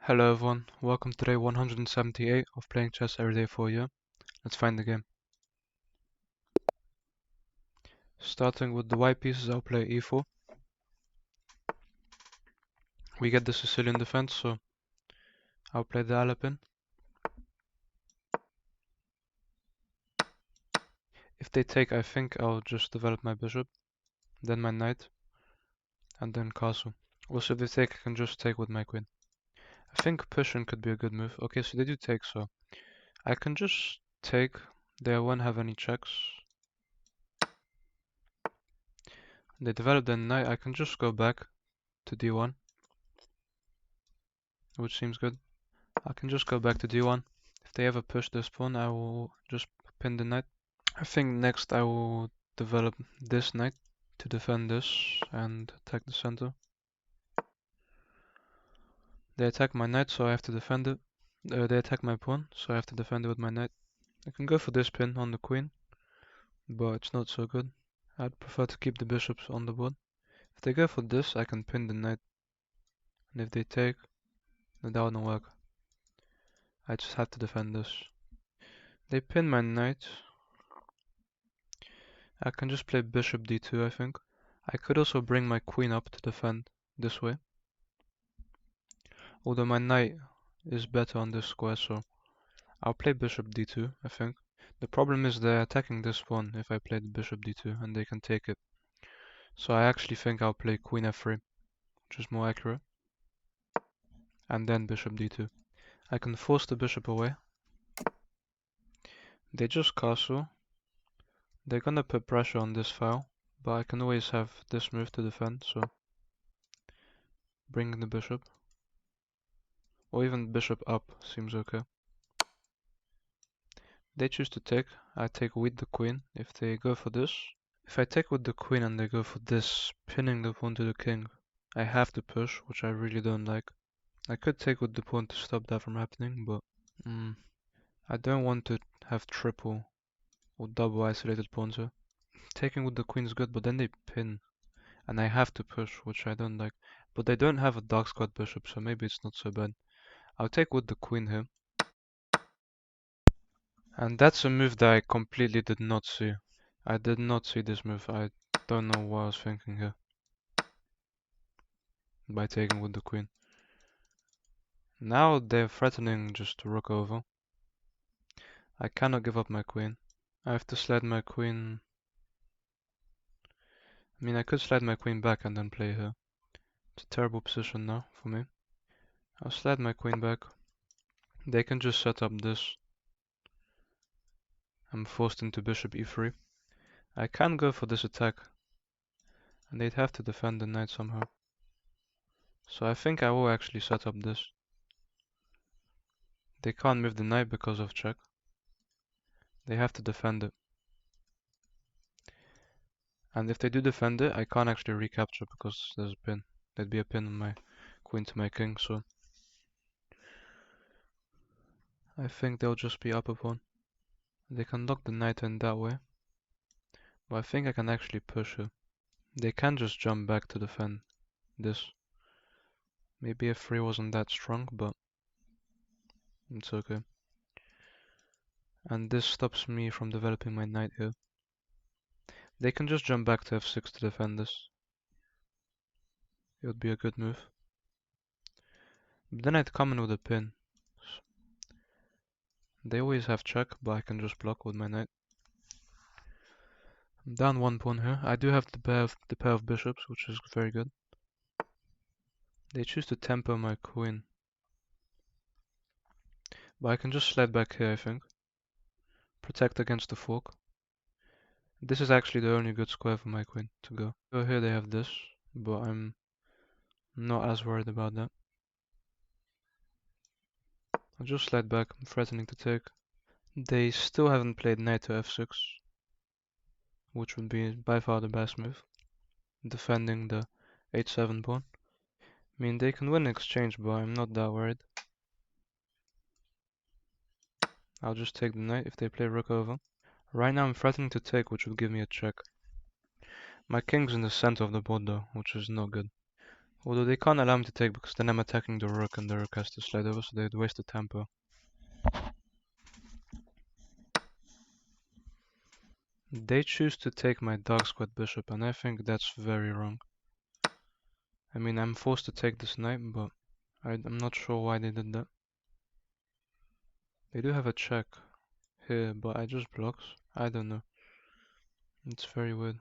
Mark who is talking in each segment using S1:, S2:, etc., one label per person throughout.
S1: Hello everyone, welcome to day 178 of playing chess every day for you. Let's find the game. Starting with the white pieces, I'll play e4. We get the Sicilian defense, so I'll play the Alapin. If they take, I think I'll just develop my bishop, then my knight, and then castle. Also, if they take, I can just take with my queen. I think pushing could be a good move. Okay, so they do take, so I can just take. They won't have any checks. They develop their knight. I can just go back to d1, which seems good. I can just go back to d1. If they ever push this pawn, I will just pin the knight. I think next I will develop this knight to defend this and attack the center. They attack my knight, so I have to defend it. They attack my pawn, so I have to defend it with my knight. I can go for this pin on the queen, but it's not so good. I'd prefer to keep the bishops on the board. If they go for this, I can pin the knight. And if they take, then that wouldn't work. I just have to defend this. They pin my knight. I can just play bishop d2, I think. I could also bring my queen up to defend this way. Although my knight is better on this square, so I'll play bishop d2, I think. The problem is they're attacking this pawn if I play the bishop d2, and they can take it. So I actually think I'll play queen f3, which is more accurate. And then bishop d2. I can force the bishop away. They just castle. They're gonna put pressure on this file, but I can always have this move to defend, so bring the bishop. Or even bishop up seems okay. They choose to take. I take with the queen. If they go for this, if I take with the queen and they go for this, pinning the pawn to the king, I have to push, which I really don't like. I could take with the pawn to stop that from happening, but I don't want to have triple or double isolated pawns here. Taking with the queen is good, but then they pin, and I have to push, which I don't like. But they don't have a dark squad bishop, so maybe it's not so bad. I'll take with the queen here. And that's a move that I completely did not see. I did not see this move. I don't know what I was thinking here. By taking with the queen. Now they're threatening just to rook over. I cannot give up my queen. I have to slide my queen. I mean, I could slide my queen back and then play here. It's a terrible position now for me. I'll slide my queen back. They can just set up this. I'm forced into bishop e3. I can go for this attack. And they'd have to defend the knight somehow. So I think I will actually set up this. They can't move the knight because of check. They have to defend it. And if they do defend it, I can't actually recapture because there's a pin. There'd be a pin on my queen to my king, so I think they'll just be up a pawn. They can lock the knight in that way, but I think I can actually push it. They can just jump back to defend this. Maybe f3 wasn't that strong, but it's okay. And this stops me from developing my knight here. They can just jump back to f6 to defend this. It would be a good move. But then I'd come in with a pin. They always have check, but I can just block with my knight. I'm down one pawn here. I do have the pair of bishops, which is very good. They choose to temper my queen. But I can just slide back here, I think. Protect against the fork. This is actually the only good square for my queen to go. So here they have this, but I'm not as worried about that. I'll just slide back. I'm threatening to take. They still haven't played knight to f6, which would be by far the best move. Defending the h7 pawn. I mean, they can win exchange, but I'm not that worried. I'll just take the knight if they play rook over. Right now I'm threatening to take, which would give me a check. My king's in the center of the board though, which is not good. Although they can't allow me to take because then I'm attacking the rook and the rook has to slide over, so they'd waste the tempo. They choose to take my dark squared bishop, and I think that's very wrong. I mean, I'm forced to take this knight, but I'm not sure why they did that. They do have a check here, but I just blocks. I don't know. It's very weird.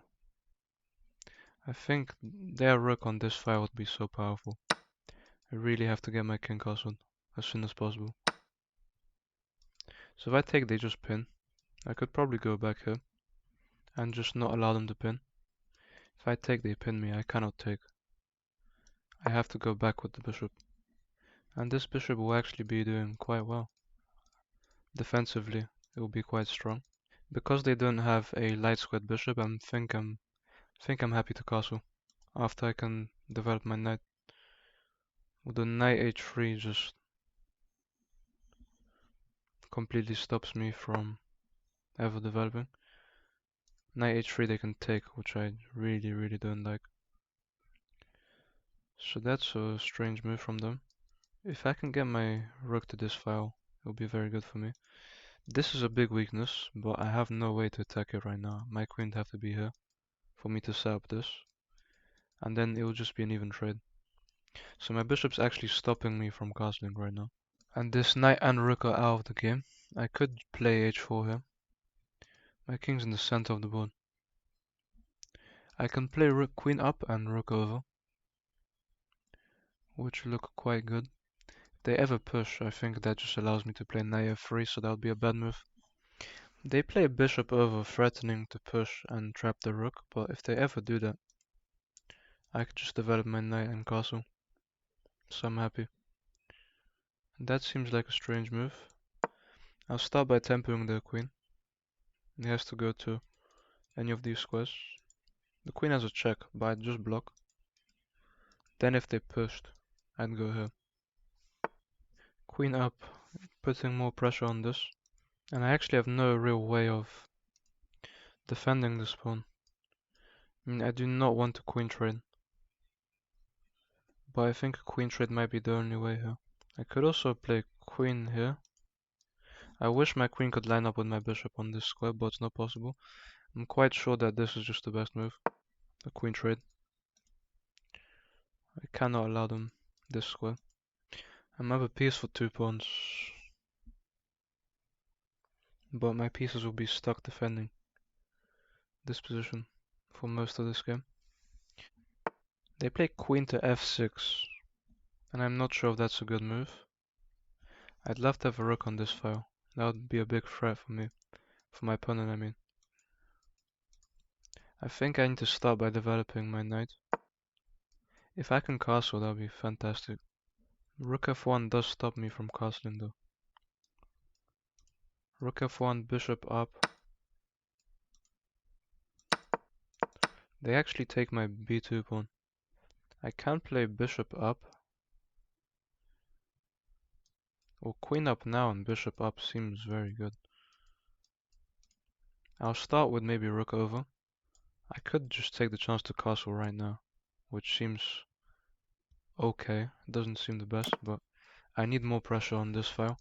S1: I think their rook on this file would be so powerful. I really have to get my king castled as soon as possible. So if I take, they just pin. I could probably go back here and just not allow them to pin. If I take, they pin me. I cannot take. I have to go back with the bishop. And this bishop will actually be doing quite well. Defensively, it will be quite strong. Because they don't have a light squared bishop, I think I'm happy to castle after I can develop my knight. Well, the knight h3 just completely stops me from ever developing. Knight h3 they can take, which I really don't like. So that's a strange move from them. If I can get my rook to this file, it'll be very good for me. This is a big weakness, but I have no way to attack it right now. My queen would have to be here for me to set up this, and then it will just be an even trade. So my bishop's actually stopping me from castling right now. And this knight and rook are out of the game. I could play h4 here. My king's in the center of the board. I can play rook queen up and rook over, which look quite good. If they ever push, I think that just allows me to play knight f3, so that would be a bad move. They play bishop over, threatening to push and trap the rook, but if they ever do that, I could just develop my knight and castle. So I'm happy. That seems like a strange move. I'll start by tempering the queen. He has to go to any of these squares. The queen has a check, but I'd just block. Then if they pushed, I'd go here. Queen up, putting more pressure on this. And I actually have no real way of defending this pawn. I mean, I do not want to queen trade. But I think a queen trade might be the only way here. I could also play queen here. I wish my queen could line up with my bishop on this square, but it's not possible. I'm quite sure that this is just the best move. A queen trade. I cannot allow them this square. I'm have a piece for 2 pawns. But my pieces will be stuck defending this position for most of this game. They play queen to f6. And I'm not sure if that's a good move. I'd love to have a rook on this file. That would be a big threat for me. For my opponent, I mean. I think I need to start by developing my knight. If I can castle, that would be fantastic. Rook f1 does stop me from castling though. Rook f1, bishop up. They actually take my b2 pawn. I can play bishop up. Or queen up now and bishop up seems very good. I'll start with maybe rook over. I could just take the chance to castle right now, which seems okay. It doesn't seem the best, but I need more pressure on this file.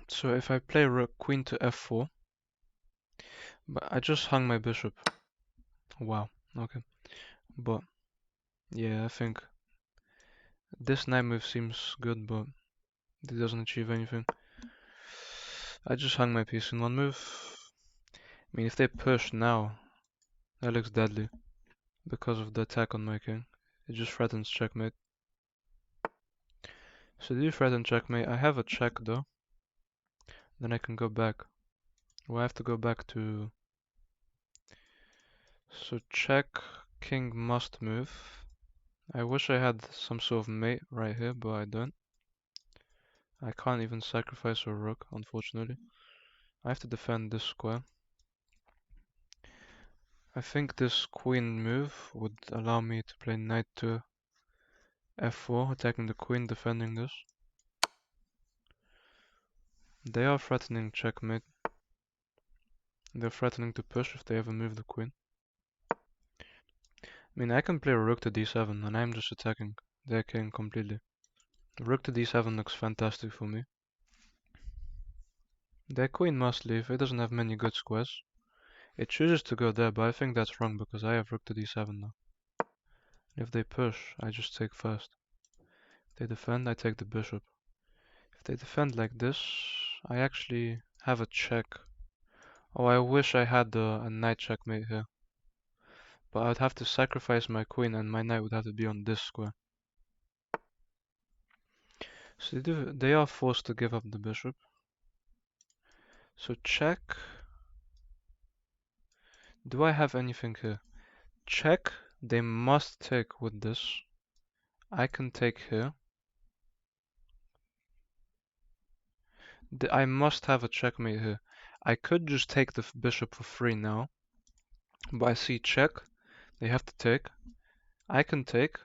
S1: So if I play rook queen to f4, but I just hung my bishop. Wow, okay. But yeah, I think this knight move seems good, but it doesn't achieve anything. I just hung my piece in one move. I mean, if they push now, that looks deadly because of the attack on my king. It just threatens checkmate. So do you threaten checkmate? I have a check though. Then I can go back. Well, I have to go back to... So check, king must move. I wish I had some sort of mate right here, but I don't. I can't even sacrifice a rook, unfortunately. I have to defend this square. I think this queen move would allow me to play knight to f4, attacking the queen, defending this. They are threatening checkmate. They're threatening to push if they ever move the queen. I mean, I can play rook to d7 and I'm just attacking their king completely. Rook to d7 looks fantastic for me. Their queen must leave, it doesn't have many good squares. It chooses to go there, but I think that's wrong because I have rook to d7 now. If they push, I just take first. If they defend, I take the bishop. If they defend like this, I actually have a check. Oh, I wish I had a knight checkmate here. But I'd have to sacrifice my queen and my knight would have to be on this square. So they are forced to give up the bishop. So check. Do I have anything here? Check. They must take with this. I can take here. I must have a checkmate here. I could just take the bishop for free now. But I see check. They have to take. I can take.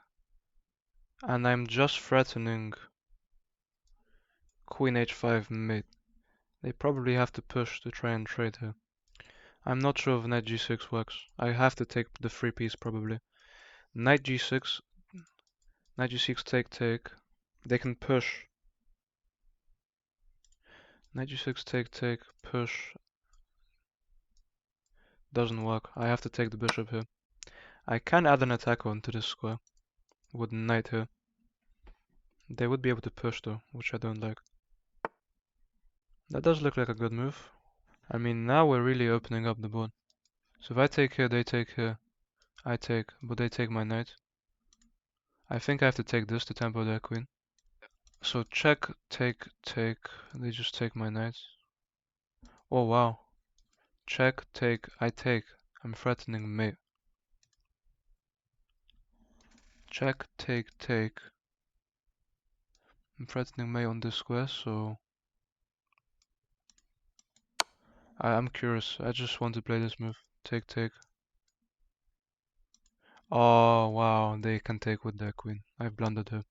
S1: And I'm just threatening queen h5 mate. They probably have to push to try and trade here. I'm not sure if knight g6 works. I have to take the free piece probably. Knight g6. Knight g6 take. They can push. Knight g6 take, push. Doesn't work. I have to take the bishop here. I can add an attacker onto this square with knight here. They would be able to push though, which I don't like. That does look like a good move. I mean, now we're really opening up the board. So if I take here, they take here. I take, but they take my knight. I think I have to take this to tempo their queen. So check, take. They just take my knight. Oh wow. Check, take, I take. I'm threatening mate. Check, take. I'm threatening mate on this square, so I'm curious. I just want to play this move. Take. Oh wow, they can take with their queen. I blundered her.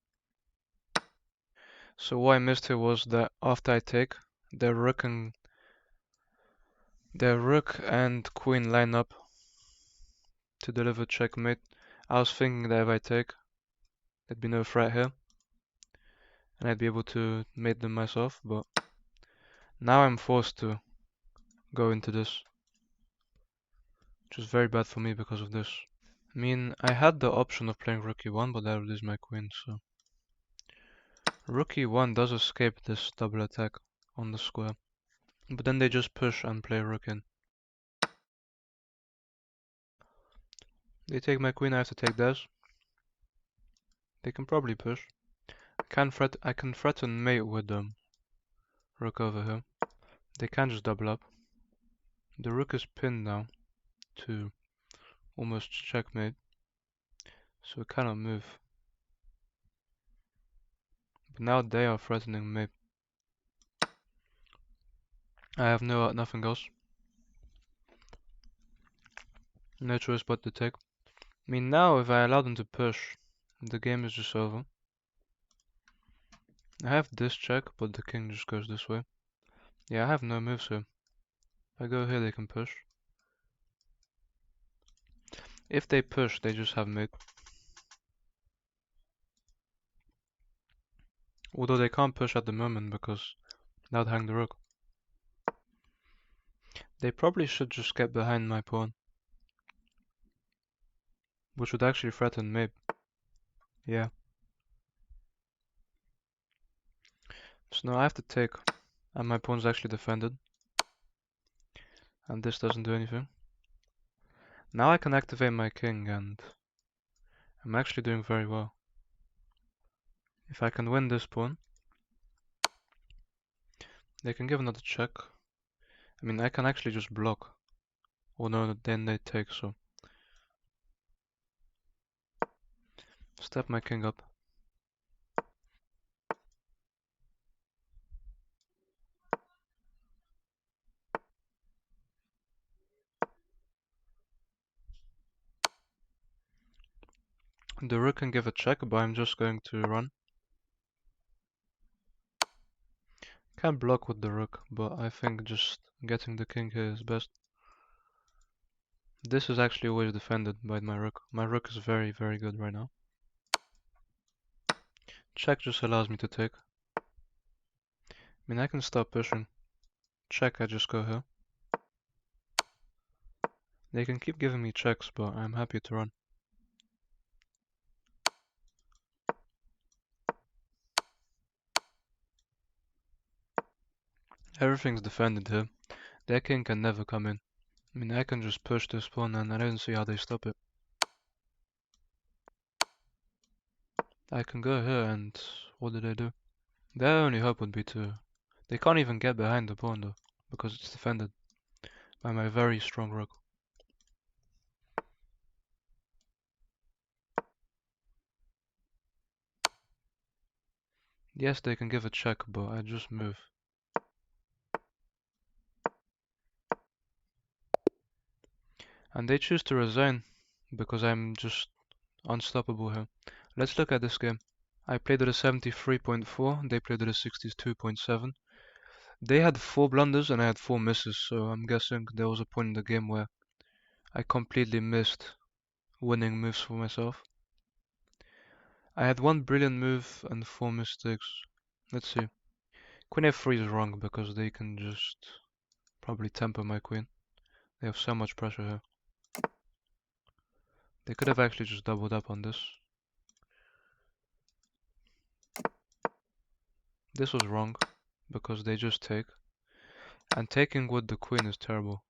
S1: So what I missed here was that after I take, their rook and queen line up to deliver checkmate. I was thinking that if I take, there'd be no threat here, and I'd be able to mate them myself, but now I'm forced to go into this, which is very bad for me because of this. I mean, I had the option of playing rook e1, but that would lose my queen, so... Rook e1 does escape this double attack on the square, but then they just push and play rook in. They take my queen, I have to take theirs. They can probably push. I can threaten mate with them. Rook over here. They can just double up. The rook is pinned now to almost checkmate, so it cannot move. But now they are threatening mate. I have nothing else. No choice but to take. I mean, now if I allow them to push, the game is just over. I have this check, but the king just goes this way. Yeah, I have no moves here. If I go here, they can push. If they push, they just have mate. Although they can't push at the moment because that would hang the rook. They probably should just get behind my pawn, which would actually threaten mate. Yeah. So now I have to take, and my pawn's actually defended. And this doesn't do anything. Now I can activate my king and I'm actually doing very well. If I can win this pawn, they can give another check. I mean, I can actually just block. Oh no, then they take, so. Step my king up. The rook can give a check, but I'm just going to run. Can block with the rook, but I think just getting the king here is best. This is actually always defended by my rook. My rook is very, very good right now. Check just allows me to take. I mean, I can stop pushing. Check, I just go here. They can keep giving me checks, but I'm happy to run. Everything's defended here. Their king can never come in. I mean, I can just push this pawn and I don't see how they stop it. I can go here and what do they do? Their only hope would be to... They can't even get behind the pawn though, because it's defended by my very strong rook. Yes, they can give a check, but I just move. And they choose to resign because I'm just unstoppable here. Let's look at this game. I played at a 73.4, they played at a 62.7. They had 4 blunders and I had 4 misses, so I'm guessing there was a point in the game where I completely missed winning moves for myself. I had 1 brilliant move and 4 mistakes. Let's see. Queen f3 is wrong because they can just probably temper my queen. They have so much pressure here. They could have actually just doubled up on this. This was wrong because they just take. And taking with the queen is terrible.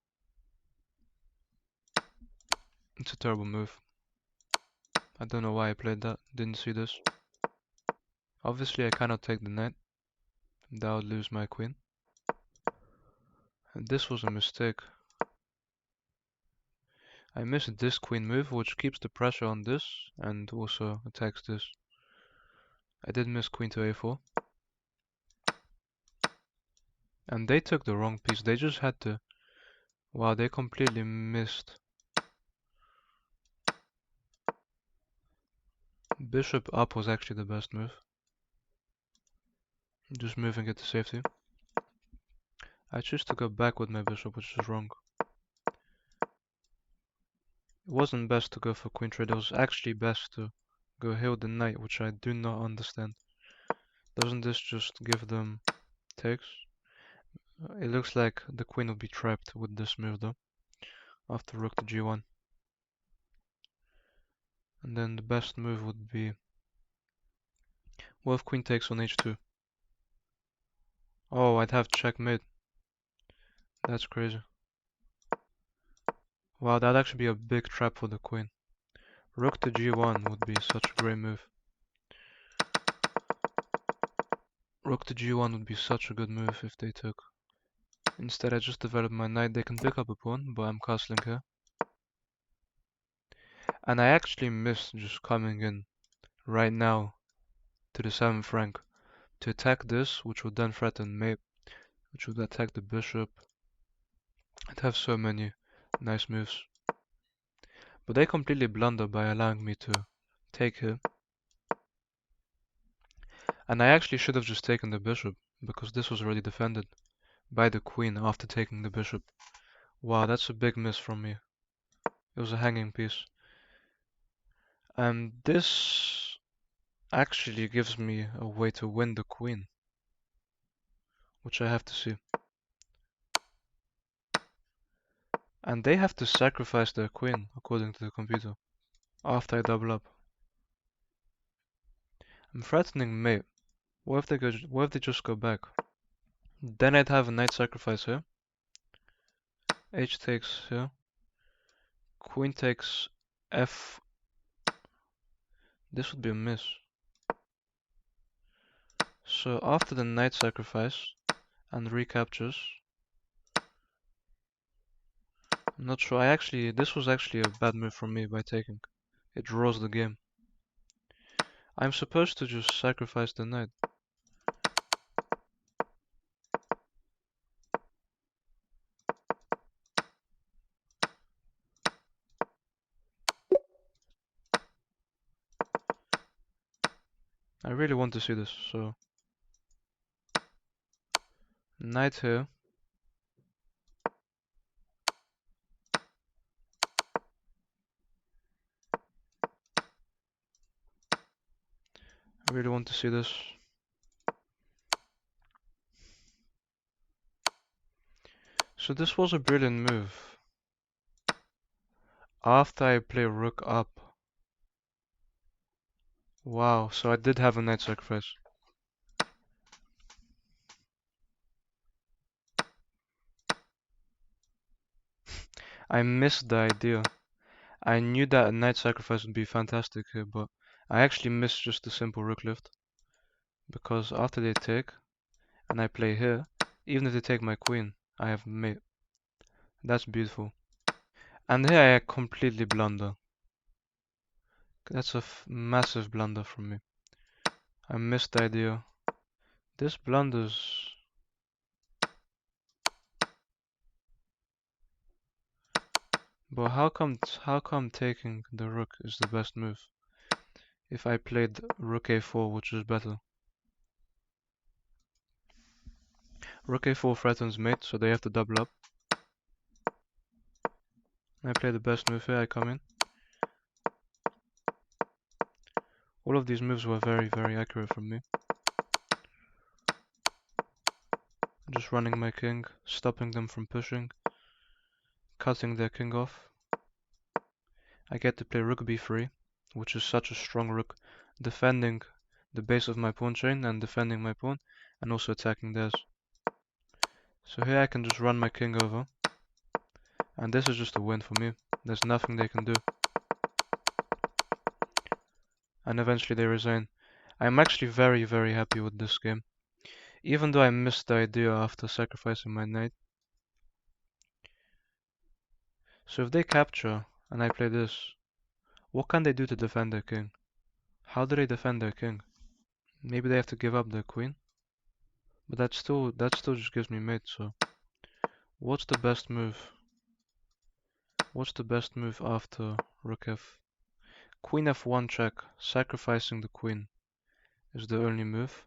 S1: It's a terrible move. I don't know why I played that. Didn't see this. Obviously I cannot take the knight. That would lose my queen. And this was a mistake. I missed this queen move, which keeps the pressure on this and also attacks this. I did miss queen to a4. And they took the wrong piece. They just had to... Wow, they completely missed. Bishop up was actually the best move. Just moving it to safety. I choose to go back with my bishop, which is wrong. It wasn't best to go for queen trade. It was actually best to go here with the knight, which I do not understand. Doesn't this just give them takes? It looks like the queen will be trapped with this move though, after rook to g1. And then the best move would be... What if queen takes on h2? Oh, I'd have checkmate. That's crazy. Wow, that'd actually be a big trap for the queen. Rook to g1 would be such a great move. Rook to g1 would be such a good move if they took. Instead I just developed my knight. They can pick up a pawn, but I'm castling here. And I actually missed just coming in right now to the 7th rank to attack this, which would then threaten mate, which would attack the bishop. I'd have so many nice moves. But they completely blunder by allowing me to take here. And I actually should have just taken the bishop, because this was already defended by the queen after taking the bishop. Wow, that's a big miss from me. It was a hanging piece. And this actually gives me a way to win the queen, which I have to see. And they have to sacrifice their queen, according to the computer, after I double up. I'm threatening mate. What if they just go back? Then I'd have a knight sacrifice here. H takes here. Queen takes F. This would be a miss. So after the knight sacrifice and recaptures, I'm not sure. This was actually a bad move from me by taking. It draws the game. I'm supposed to just sacrifice the knight. I really want to see this, so knight here. I really want to see this. So this was a brilliant move. After I play rook up. Wow, so I did have a knight sacrifice. I missed the idea. I knew that a knight sacrifice would be fantastic here, but I actually missed just the simple rook lift. Because after they take, and I play here, even if they take my queen, I have mate. That's beautiful. And here I completely blunder. That's a massive blunder from me. I missed the idea. This blunders. But how come taking the rook is the best move? If I played rook a4, which is better. Rook a4 threatens mate, so they have to double up. I play the best move here, I come in. All of these moves were very, very accurate from me. Just running my king, stopping them from pushing, cutting their king off. I get to play rook b3, which is such a strong rook, defending the base of my pawn chain and defending my pawn, and also attacking theirs. So here I can just run my king over, and this is just a win for me. There's nothing they can do. And eventually they resign. I'm actually very, very happy with this game. Even though I missed the idea after sacrificing my knight. So if they capture, and I play this, what can they do to defend their king? How do they defend their king? Maybe they have to give up their queen? But that still just gives me mate, so what's the best move? What's the best move after rook f? Queen f1 check, sacrificing the queen is the only move.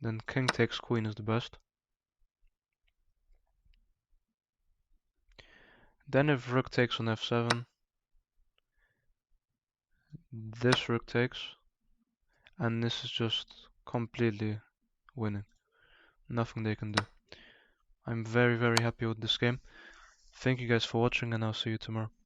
S1: Then king takes queen is the best. Then if rook takes on f7, this rook takes, and this is just completely winning. Nothing they can do. I'm very, very happy with this game. Thank you guys for watching, and I'll see you tomorrow.